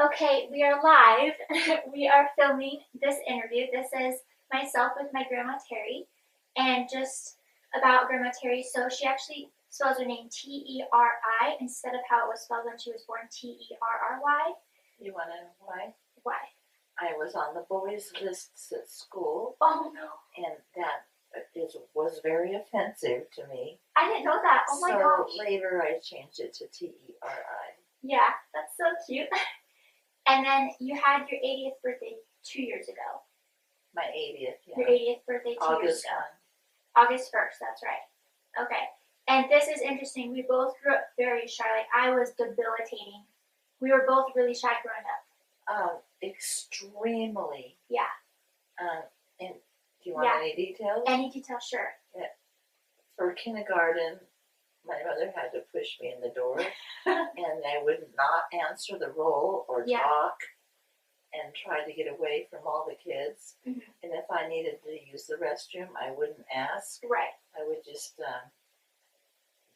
Okay, we are live. We are filming this interview. This is myself with my Grandma Teri, and just about Grandma Teri. So she actually spells her name Teri instead of how it was spelled when she was born, Terry. You want to know why? Why? I was on the bullies lists at school, Oh no, and that was very offensive to me. I didn't know that. Oh my gosh. So later I changed it to Teri. Yeah, that's so cute. And then you had your 80th birthday 2 years ago. My 80th, yeah. Your 80th birthday 2 years August ago. 1. August 1st, that's right. Okay. And this is interesting. We both grew up very shy. Like, I was debilitating. We were both really shy growing up. Extremely. Yeah. And do you want any details? Any details, sure. Yeah. For kindergarten, my mother had to push me in the door, and I would not answer the roll or talk, and try to get away from all the kids. Mm-hmm. And if I needed to use the restroom, I wouldn't ask. Right. I would just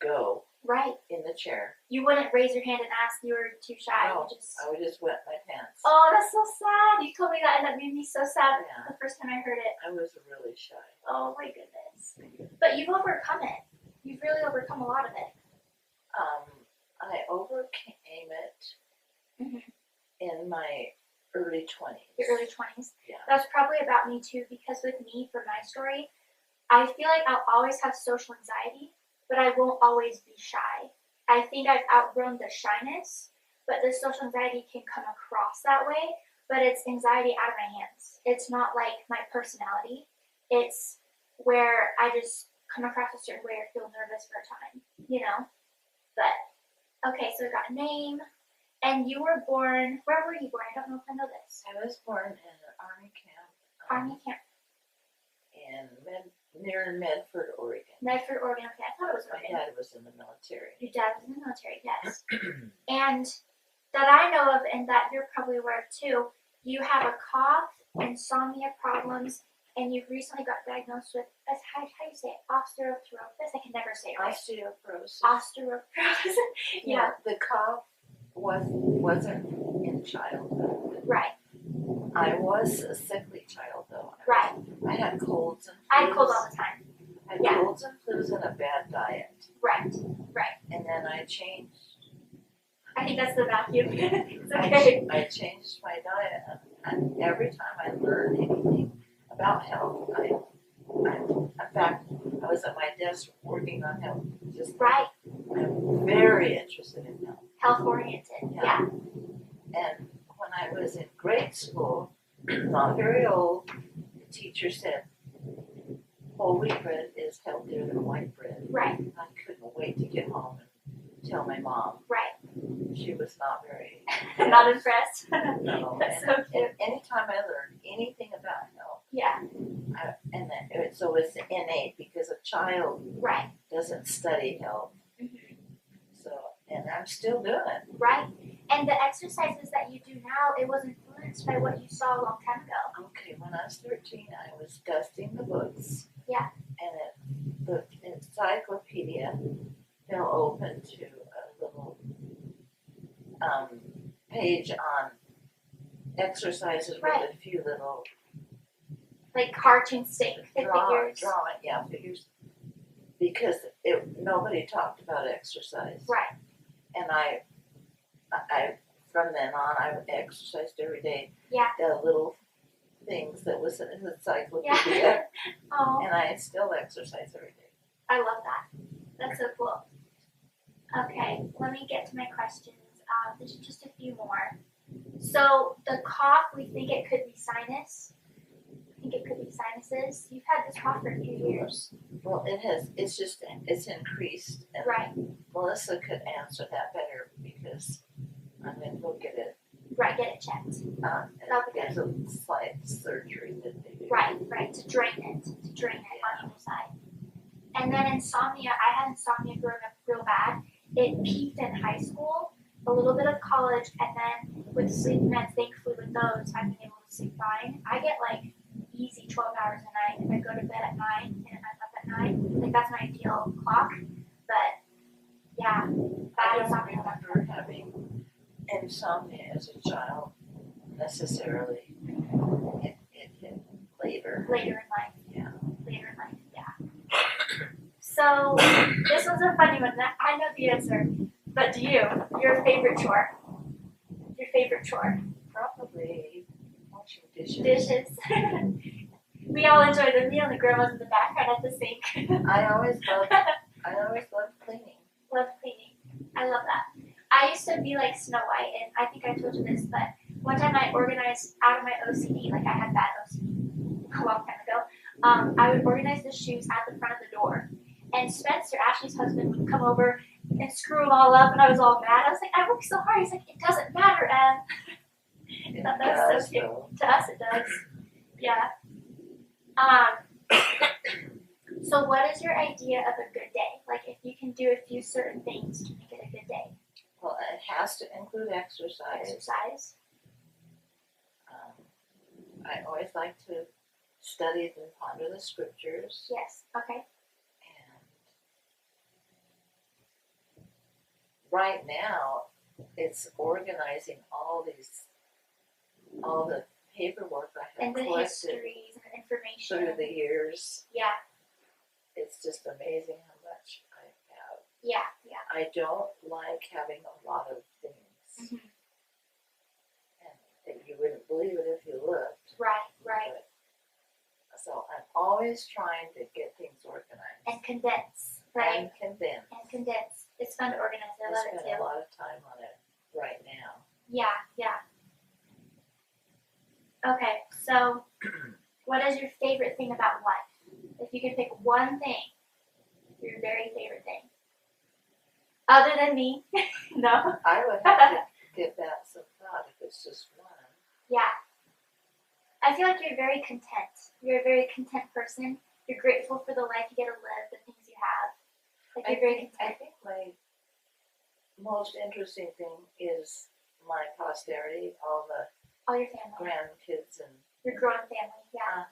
go. Right. In the chair. You wouldn't raise your hand and ask. You were too shy. No, I would just wet my pants. Oh, that's so sad. You told me that, and that made me so sad the first time I heard it. I was really shy. Oh my goodness. But you've overcome it. You've really overcome a lot of it. I overcame it in my early 20s. Your early 20s? Yeah. That's probably about me too, because with me, for my story, I feel like I'll always have social anxiety, but I won't always be shy. I think I've outgrown the shyness, but the social anxiety can come across that way, but it's anxiety out of my hands. It's not like my personality. It's where I just come across a certain way or feel nervous for a time, you know? But, okay, so we got a name, and you were born, where were you born? I don't know if I know this. I was born in an army camp. Army camp. Near Medford, Oregon. Medford, Oregon, okay, I thought it was Oregon. My dad was in the military. Your dad was in the military, yes. And that I know of, and that you're probably aware of too, you have a cough, insomnia problems, and you've recently got diagnosed with, how do you say it? Osteoarthritis? I can never say it right. Osteoporosis. Osteoporosis. Yeah. The cough wasn't in childhood. Right. I was a sickly child, though. Right. I had colds and flus. I had colds all the time. I had colds and flus and a bad diet. Right. And then I changed. I think that's the vacuum. It's okay. I changed my diet, and every time I learned anything about health, in fact, I was at my desk working on health. I'm very interested in health. Health oriented. Yeah. And when I was in grade school, not very old, the teacher said, whole wheat bread is healthier than white bread. Right. I couldn't wait to get home and tell my mom. Right. She was not very... Not impressed? No. That's so cute. And anytime I learned anything about health, so it's innate, because a child doesn't study health. Mm-hmm. So, and I'm still doing it. Right. And the exercises that you do now, it was influenced by what you saw a long time ago. Okay, when I was 13, I was dusting the books. Yeah. And the encyclopedia fell open to a little page on exercises with a few little... Like cartoon stick figures. Figures. Because nobody talked about exercise. Right. And I from then on, I exercised every day. Yeah. The little things that was in the encyclopedia. Yeah. Oh. And I still exercise every day. I love that. That's so cool. Okay, let me get to my questions. There's just a few more. So the cough, we think it could be sinus. I think it could be sinuses. You've had this cough for a few years. Well, it's increased. And right. Melissa could answer that better, because I'm going to go get it. Right, get it checked. There's a slight surgery that they do. Right, to drain it on either side. And then insomnia, I had insomnia growing up real bad. It peaked in high school, a little bit of college, and then with sleep meds, thankfully with those, I've been able to sleep fine. I get like easy 12 hours a night if I go to bed at 9 and I'm up at 9. Like, that's my ideal clock. But yeah, I don't remember having insomnia as a child necessarily. It hit later. Later in life. Yeah. Later in life, yeah. So, this was a funny one. I know the answer, but do you? Your favorite chore? Your favorite chore? Probably washing dishes. Dishes. We all enjoy the meal and the grandma's in the background at the sink. I always loved cleaning. Love cleaning. I love that. I used to be like Snow White, and I think I told you this, but one time I organized out of my OCD, like I had bad OCD a long time ago. I would organize the shoes at the front of the door, and Spencer, Ashley's husband, would come over and screw them all up, and I was all mad. I was like, I worked so hard. He's like, it doesn't matter, Em. It That's does, so cute. though. To us, it does. Yeah. So what is your idea of a good day? Like if you can do a few certain things to make it a good day. Well, it has to include exercise. Exercise. I always like to study and ponder the scriptures. Yes. Okay. And right now, it's organizing all the paperwork I have And the collected histories and the information. through the years. Yeah. It's just amazing how much I have. Yeah. Yeah. I don't like having a lot of things. Mm-hmm. And you wouldn't believe it if you looked. Right. Right. But, so I'm always trying to get things organized. And condense. Right. And condense. And condense. It's fun to organize. I love it spend too. a lot of time on it right now. Yeah. Yeah. Okay. So, what is your favorite thing about life? If you could pick one thing, your very favorite thing. Other than me. No. I would have to give that some thought if it's just one. Yeah. I feel like you're very content. You're a very content person. You're grateful for the life you get to live, the things you have. Like you're very I content. think my most interesting thing is my posterity, all the All your family. grandkids and Your growing family. Yeah.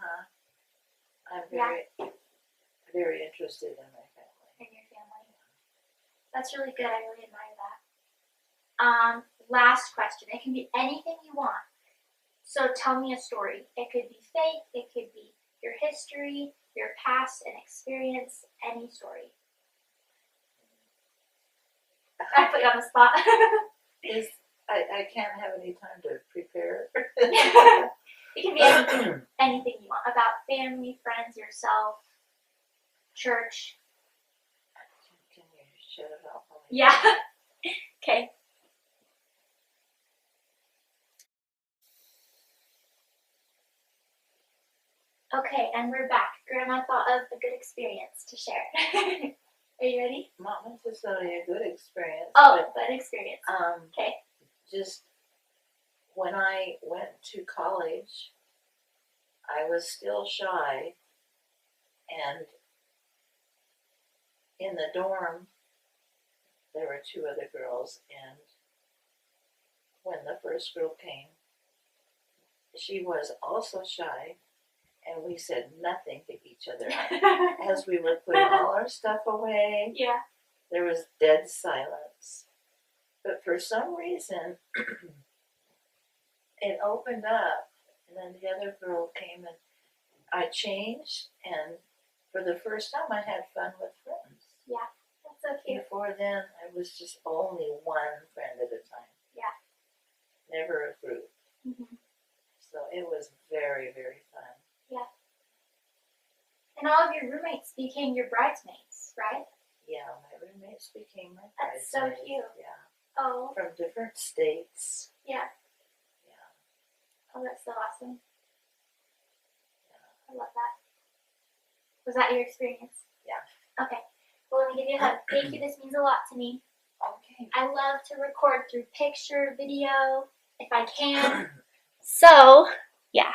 I'm very interested in my family. And your family. That's really good. I really admire that. Last question. It can be anything you want. So tell me a story. It could be fake. It could be your history, your past and experience, any story. I put you on the spot. I can't have any time to prepare. It can be anything you want. About family, friends, yourself, church. Can you shut it off? Yeah. Okay. Okay, and we're back. Grandma thought of a good experience to share. Are you ready? Not necessarily a good experience. Oh, but an experience. Okay. Just when I went to college, I was still shy, and in the dorm, there were two other girls, and when the first girl came, she was also shy, and we said nothing to each other. As we were putting all our stuff away, Yeah. there was dead silence. But for some reason, it opened up, and then the other girl came, and I changed, and for the first time I had fun with friends. Yeah, that's so cute. Before then, I was just only one friend at a time. Yeah. Never a group. Mm-hmm. So it was very, very fun. Yeah. And all of your roommates became your bridesmaids, right? Yeah, my roommates became my That's so bridesmaids. cute. Yeah. Oh. From different states. Yeah. Yeah. Oh, that's so awesome. Yeah. I love that. Was that your experience? Yeah. Okay. Well, let me give you a hug. Thank you. This means a lot to me. Okay. I love to record through picture, video, if I can. So, yeah.